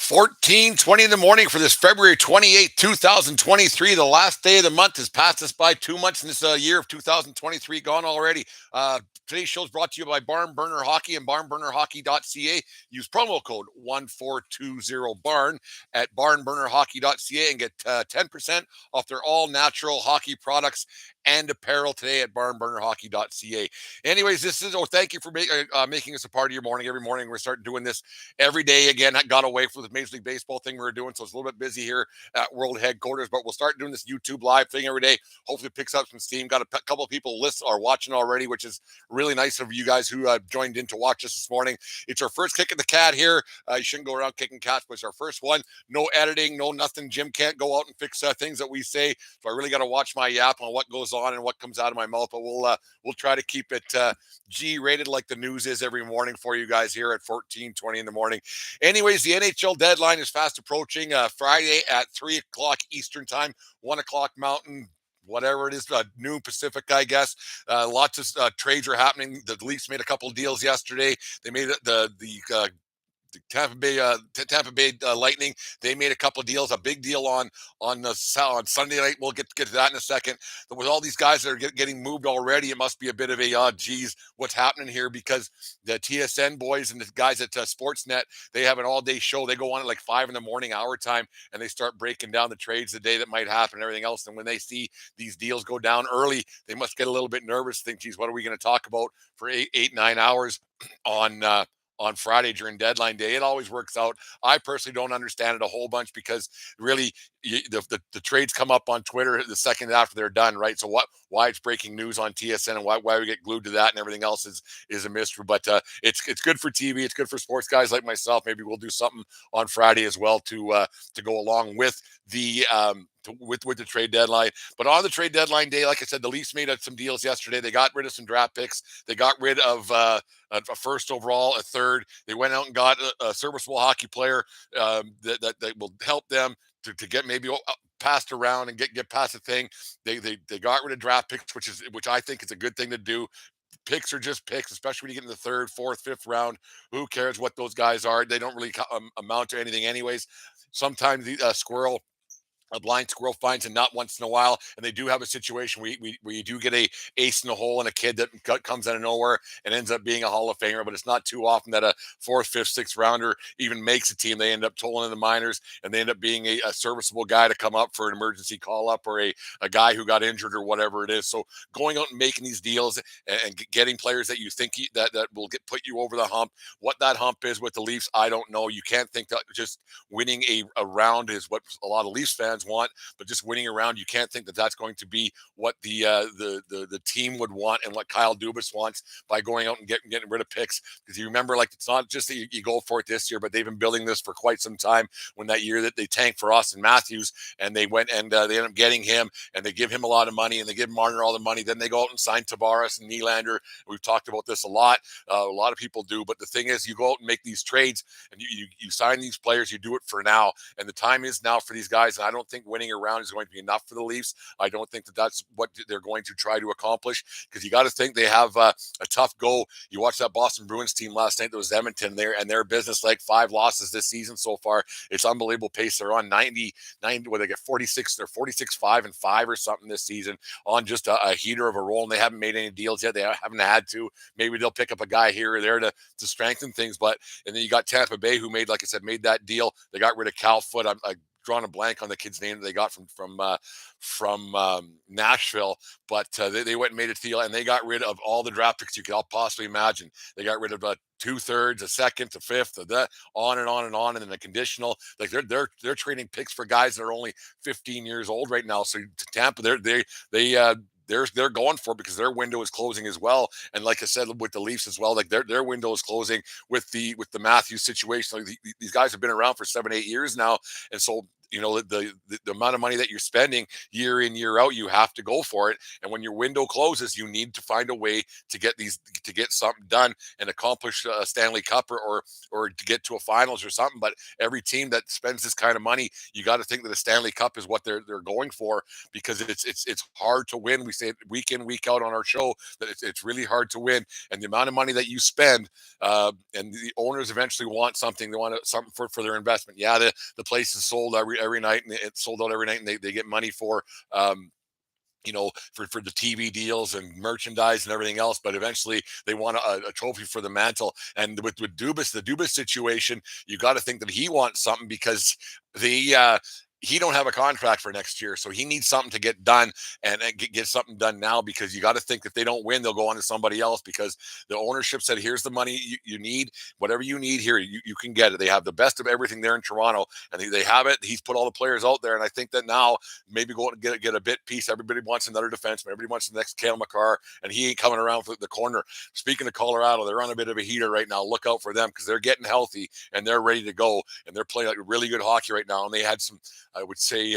14:20 in the morning for this February 28th, 2023. The last day of the month has passed us by. 2 months in this year of 2023 gone already. Today's show is brought to you by Barn Burner Hockey and barnburnerhockey.ca. Use promo code 1420BARN at barnburnerhockey.ca and get 10% off their all natural hockey products and apparel today at barnburnerhockey.ca. Anyways, thank you for making us a part of your morning. Every morning we're starting doing this every day again. I got away from the Major League Baseball thing we were doing, so it's a little bit busy here at World Headquarters, but we'll start doing this YouTube live thing every day. Hopefully it picks up some steam. Got a couple of people are watching already, which is really nice of you guys who joined in to watch us this morning. It's our first kick of the cat here. You shouldn't go around kicking cats, but it's our first one. No editing, no nothing. Jim can't go out and fix things that we say, so I really got to watch my yap on what goes on and what comes out of my mouth, but we'll try to keep it G-rated like the news is every morning for you guys here at 14:20 in the morning. Anyways, the NHL deadline is fast approaching. Friday at 3 o'clock Eastern time, 1 o'clock Mountain, whatever it is, noon Pacific, I guess. Lots of trades are happening. The Leafs made a couple of deals yesterday. They made the Tampa Bay Lightning. They made a couple of deals. A big deal on Sunday night. We'll get to that in a second. But with all these guys that are getting moved already, it must be a bit of a geez, what's happening here? Because the TSN boys and the guys at Sportsnet, they have an all-day show. They go on at like 5 in the morning our time, and they start breaking down the trades the day that might happen and everything else. And when they see these deals go down early, they must get a little bit nervous. Think, geez, what are we going to talk about for 8, 9 hours on Friday during deadline day? It always works out. I personally don't understand it a whole bunch because really the trades come up on Twitter the second after they're done, right? So why it's breaking news on TSN and why we get glued to that and everything else is a mystery. But it's good for TV. It's good for sports guys like myself. Maybe we'll do something on Friday as well to go along with the with the trade deadline. But on the trade deadline day, like I said, the Leafs made some deals yesterday. They got rid of some draft picks. They got rid of a first overall, a third. They went out and got a serviceable hockey player that will help them to get maybe passed around and get past the thing. They got rid of draft picks, which I think is a good thing to do. Picks are just picks, especially when you get in the third, fourth, fifth round. Who cares what those guys are? They don't really amount to anything, anyways. Sometimes the a blind squirrel finds a nut once in a while, and they do have a situation where you do get a ace in the hole and a kid that comes out of nowhere and ends up being a Hall of Famer. But it's not too often that a fourth, fifth, sixth rounder even makes a team. They end up tolling in the minors, and they end up being a serviceable guy to come up for an emergency call up, or a guy who got injured or whatever it is. So going out and making these deals and getting players that you think that will put you over the hump. What that hump is with the Leafs, I don't know. You can't think that just winning a round is what a lot of Leafs fans want, but just winning around, you can't think that that's going to be what the team would want and what Kyle Dubas wants by going out and getting rid of picks. Because you remember, like, it's not just that you go for it this year, but they've been building this for quite some time. When that year that they tanked for Austin Matthews and they went and they ended up getting him, and they give him a lot of money and they give Marner all the money, then they go out and sign Tavares and Nylander. We've talked about this a lot. A lot of people do, but the thing is, you go out and make these trades and you sign these players. You do it for now, and the time is now for these guys. And I don't think winning around is going to be enough for the Leafs. I don't think that that's what they're going to try to accomplish, because you got to think they have a tough go. You watched that Boston Bruins team last night. That was Edmonton there, and their business, like, 5 losses this season so far. It's unbelievable pace. They're on 90, where they get 46. They're 46-5-5 or something this season, on just a heater of a roll, and they haven't made any deals yet. They haven't had to. Maybe they'll pick up a guy here or there to strengthen things. But and then you got Tampa Bay, who made, like I said, made that deal. They got rid of Cal Foote. I'm drawing a blank on the kid's name that they got from Nashville, but they went and made a deal, and they got rid of all the draft picks you could all possibly imagine. They got rid of 2/3, a second, a fifth, of that, on and on and on, and then a conditional. Like, they're trading picks for guys that are only 15 years old right now. So Tampa, they're going for it because their window is closing as well. And like I said, with the Leafs as well, like their window is closing with the Matthews situation. Like these guys have been around for 7, 8 years now, and so the amount of money that you're spending year in year out, you have to go for it. And when your window closes, you need to find a way to get something done and accomplish a Stanley Cup, or to get to a finals or something. But every team that spends this kind of money, you got to think that the Stanley Cup is what they're going for, because it's hard to win. We say it week in, week out on our show that it's really hard to win, and the amount of money that you spend, and the owners eventually want something. They want something for their investment. Yeah, the place is sold every night, and it's sold out every night, and they get money for. For the TV deals and merchandise and everything else, but eventually they want a trophy for the mantle. And with Dubas, the Dubas situation, you got to think that he wants something, because he don't have a contract for next year, so he needs something to get done, and get something done now, because you got to think if they don't win, they'll go on to somebody else, because the ownership said, here's the money you need, whatever you need here, you can get it. They have the best of everything there in Toronto, and they have it. He's put all the players out there, and I think that now maybe go and get a bit piece. Everybody wants another defenseman. Everybody wants the next Cale Makar, and he ain't coming around for the corner. Speaking of Colorado, they're on a bit of a heater right now. Look out for them, because they're getting healthy and they're ready to go, and they're playing like really good hockey right now. And they had some, I would say,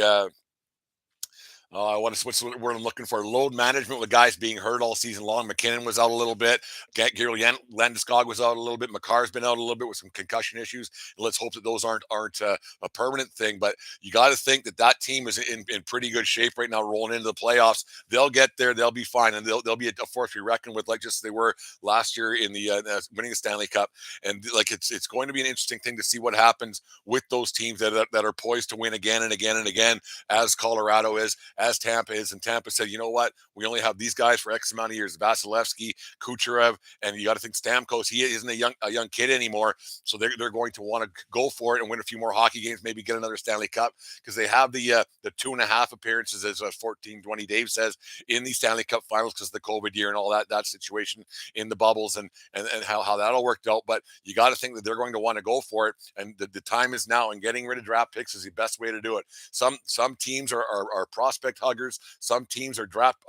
what's the word I'm looking for? Load management, with guys being hurt all season long. McKinnon was out a little bit. Gary Landeskog was out a little bit. Makar's been out a little bit with some concussion issues. And let's hope that those aren't a permanent thing. But you got to think that team is in pretty good shape right now, rolling into the playoffs. They'll get there. They'll be fine, and they'll be a force to be reckoned with, like just they were last year in the winning the Stanley Cup. And like it's going to be an interesting thing to see what happens with those teams that are poised to win again and again and again, as Colorado is, as Tampa is. And Tampa said, you know what? We only have these guys for X amount of years: Vasilevsky, Kucherov, and you got to think Stamkos. He isn't a young kid anymore, so they're going to want to go for it and win a few more hockey games, maybe get another Stanley Cup, because they have the 2.5 appearances, as 14-20 Dave says, in the Stanley Cup Finals, because of the COVID year and all that situation in the bubbles, and how that all worked out. But you got to think that they're going to want to go for it, and the time is now. And getting rid of draft picks is the best way to do it. Some teams are prospect huggers. Some teams are draft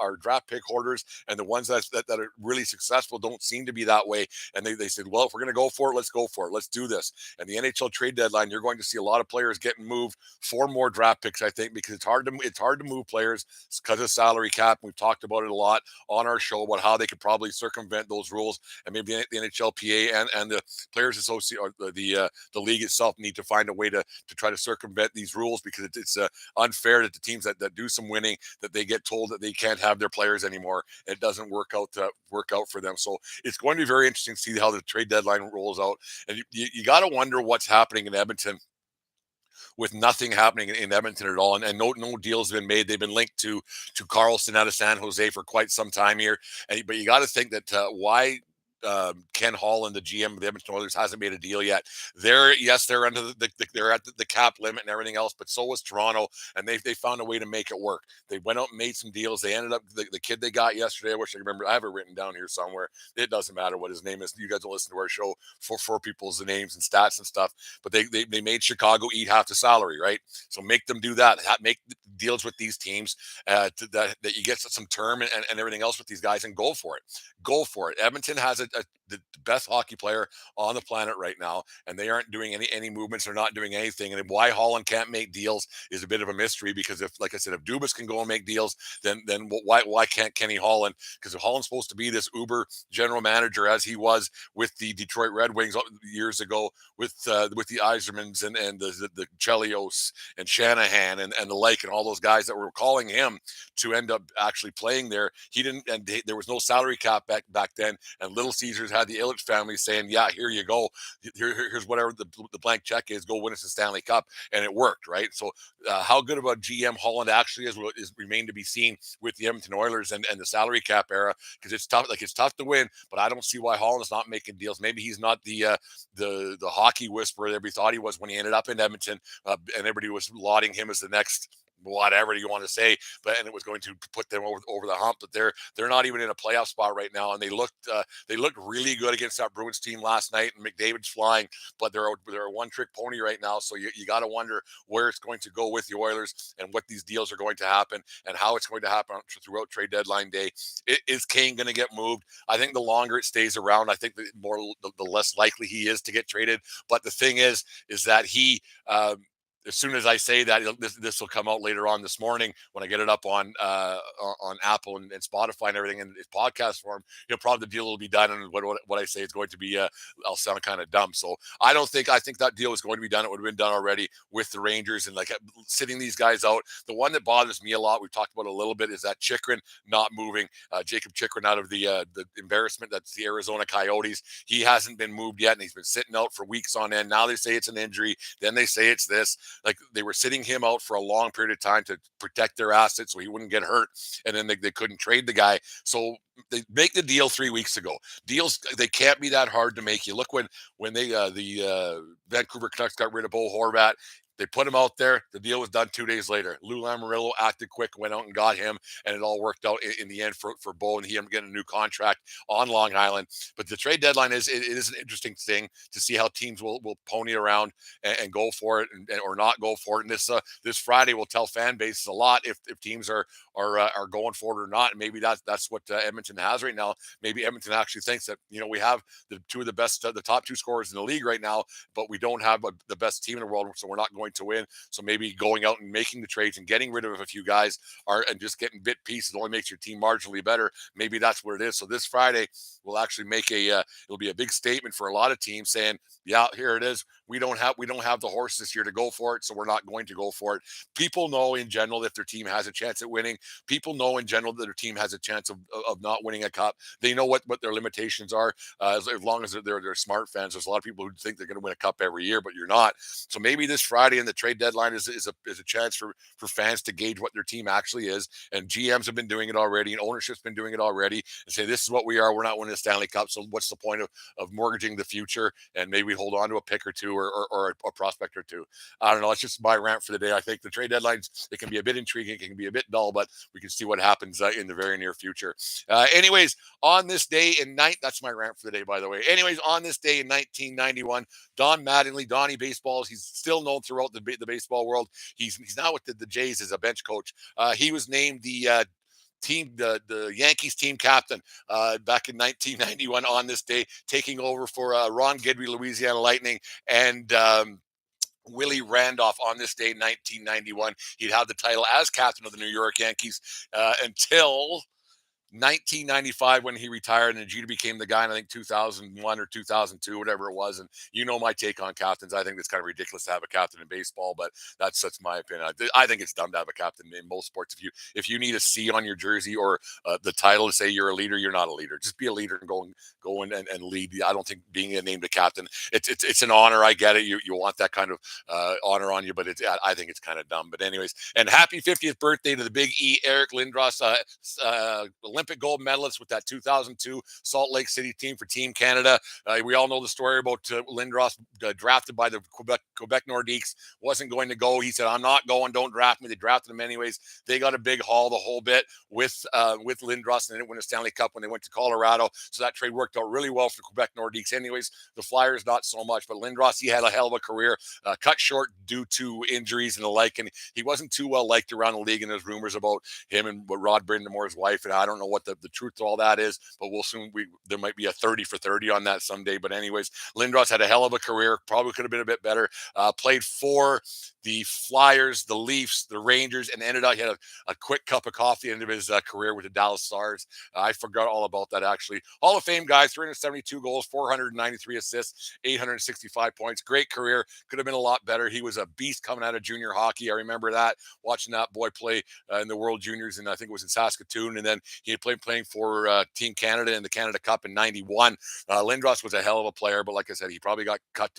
pick hoarders, and the ones that are really successful don't seem to be that way. And they said, well, if we're going to go for it, let's go for it. Let's do this. And the NHL trade deadline, you're going to see a lot of players getting moved for more draft picks, I think, because it's hard to move players because of salary cap. We've talked about it a lot on our show about how they could probably circumvent those rules, and maybe the NHLPA and the Players Association, or the league itself, need to find a way to try to circumvent these rules, because it's unfair that the teams that do some winning, that they get told that they can't have their players anymore. It doesn't work out for them. So it's going to be very interesting to see how the trade deadline rolls out. And you got to wonder what's happening in Edmonton, with nothing happening in Edmonton at all, and no deals have been made. They've been linked to Carlson out of San Jose for quite some time here, but you got to think that why Ken Holland, the GM of the Edmonton Oilers, hasn't made a deal yet. They're under they're at the cap limit and everything else, but so was Toronto, and they found a way to make it work. They went out and made some deals. They ended up the kid they got yesterday. I wish I remember. I have it written down here somewhere. It doesn't matter what his name is. You guys will listen to our show for people's names and stats and stuff. But they made Chicago eat half the salary, right? So make them do that. Make deals with these teams, that you get some term and everything else with these guys, and go for it. Go for it. Edmonton has the best hockey player on the planet right now, and they aren't doing any movements. They're not doing anything. And why Holland can't make deals is a bit of a mystery, because like I said, if Dubas can go and make deals, then why can't Kenny Holland? Because if Holland's supposed to be this uber general manager, as he was with the Detroit Red Wings years ago, with the Yzermans and the Chelios and Shanahan and the like, and all those guys that were calling him to end up actually playing there, he didn't. And there was no salary cap back then, and Little Caesars had the Ilitch family saying, yeah, here you go. Here's whatever the blank check is. Go win us the Stanley Cup. And it worked, right? So how good of a GM Holland actually is remained to be seen with the Edmonton Oilers and the salary cap era, because it's tough. Like, it's tough to win, but I don't see why Holland is not making deals. Maybe he's not the hockey whisperer that everybody thought he was when he ended up in Edmonton, and everybody was lauding him as the next whatever you want to say, and it was going to put them over the hump. But they're not even in a playoff spot right now, and they looked really good against that Bruins team last night. And McDavid's flying, but they're a one trick pony right now. So you got to wonder where it's going to go with the Oilers, and what these deals are going to happen, and how it's going to happen throughout trade deadline day. Is Kane going to get moved? I think the longer it stays around, I think the less likely he is to get traded. But the thing is that he as soon as I say that, this will come out later on this morning when I get it up on Apple and Spotify and everything in its podcast form. Probably the deal will be done, and what I say is going to be I'll sound kind of dumb. So I think that deal was going to be done. It would have been done already with the Rangers and like sitting these guys out. The one that bothers me a lot, we've talked about a little bit, is that Chikrin not moving. Jacob Chikrin out of the embarrassment that's the Arizona Coyotes. He hasn't been moved yet, and he's been sitting out for weeks on end. Now they say it's an injury, then they say it's this. Like they were sitting him out for a long period of time to protect their assets so he wouldn't get hurt, and then they couldn't trade the guy. So they make the deal 3 weeks ago. Deals, they can't be that hard to make. You look when they the Vancouver Canucks got rid of Bo Horvat. They put him out there. The deal was done 2 days later. Lou Lamoriello acted quick, went out and got him, and it all worked out in the end for Bo and him getting a new contract on Long Island. But the trade deadline is an interesting thing to see how teams will pony around and go for it or not go for it. And this Friday will tell fan bases a lot if teams are going for it or not. And maybe that's what Edmonton has right now. Maybe Edmonton actually thinks that we have the two of the best, the top two scorers in the league right now, but we don't have the best team in the world, so we're not going to win. So maybe going out and making the trades and getting rid of a few guys and just getting bit pieces only makes your team marginally better. Maybe that's what it is. So this Friday will actually make it'll be a big statement for a lot of teams saying, yeah, here it is. We don't have the horse this year to go for it, so we're not going to go for it. People know in general if their team has a chance at winning. People know in general that their team has a chance of not winning a cup. They know what their limitations are. As long as they're smart fans, there's a lot of people who think they're going to win a cup every year, but you're not. So maybe this Friday in the trade deadline is a chance for fans to gauge what their team actually is. And GMs have been doing it already, and ownership's been doing it already, and say this is what we are. We're not winning the Stanley Cup, so what's the point of mortgaging the future and maybe hold on to a pick or two or a prospect or two? I don't know. It's just my rant for the day. I think the trade deadlines, it can be a bit intriguing, it can be a bit dull, but we can see what happens in the very near future. Anyways, on this day that's my rant for the day, by the way. Anyways, on this day in 1991, Don Mattingly, Donnie Baseballs, he's still known throughout the baseball world. He's now with the Jays as a bench coach. He was named the Yankees team captain back in 1991 on this day, taking over for Ron Guidry, Louisiana Lightning, and Willie Randolph on this day, 1991. He'd had the title as captain of the New York Yankees until 1995 when he retired, and Jeter became the guy in I think 2001 or 2002, whatever it was. And my take on captains. I think it's kind of ridiculous to have a captain in baseball, but that's my opinion. I think it's dumb to have a captain in most sports. If you need a C on your jersey or the title to say you're a leader, you're not a leader. Just be a leader and go in and lead. I don't think being named a captain, it's an honor. I get it. You want that kind of honor on you, but I think it's kind of dumb. But anyways, and happy 50th birthday to the Big E, Eric Lindros, Olympic gold medalist with that 2002 Salt Lake City team for Team Canada. We all know the story about Lindros, drafted by the Quebec Nordiques, wasn't going to go. He said, I'm not going, don't draft me. They drafted him anyways. They got a big haul, the whole bit, with Lindros, and they didn't win a Stanley Cup when they went to Colorado. So that trade worked out really well for the Quebec Nordiques anyways. The Flyers, not so much. But Lindros, he had a hell of a career, cut short due to injuries and the like, and he wasn't too well liked around the league, and there's rumors about him and Rod Brindamore's wife, and I don't know what the truth to all that is, but there might be a 30 for 30 on that someday. But anyways, Lindros had a hell of a career, probably could have been a bit better. Played for the Flyers, the Leafs, the Rangers, and ended up, he had a quick cup of coffee at the end of his career with the Dallas Stars. I forgot all about that, actually. Hall of Fame guy, 372 goals, 493 assists, 865 points. Great career. Could have been a lot better. He was a beast coming out of junior hockey. I remember that, watching that boy play in the World Juniors, and I think it was in Saskatoon. And then he had playing for Team Canada in the Canada Cup in 91. Lindros was a hell of a player, but like I said, he probably got cut.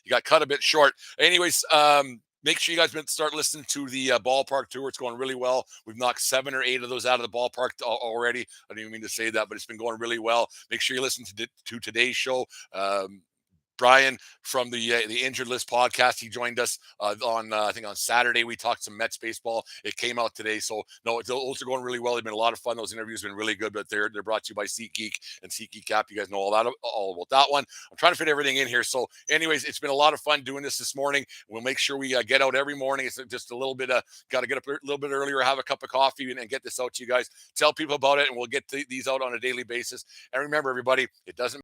He got cut a bit short. Anyways, make sure you guys start listening to the ballpark tour. It's going really well. We've knocked 7 or 8 of those out of the ballpark already. I didn't even mean to say that, but it's been going really well. Make sure you listen to today's show. Brian from the Injured List podcast, he joined us on I think on Saturday. We talked some Mets baseball. It came out today, so no, those are going really well. They've been a lot of fun. Those interviews have been really good, but they're brought to you by SeatGeek and SeatGeek app. You guys know all about that one. I'm trying to fit everything in here. So, anyways, it's been a lot of fun doing this morning. We'll make sure we get out every morning. It's just a little bit got to get up a little bit earlier, have a cup of coffee, and get this out to you guys. Tell people about it, and we'll get these out on a daily basis. And remember, everybody, it doesn't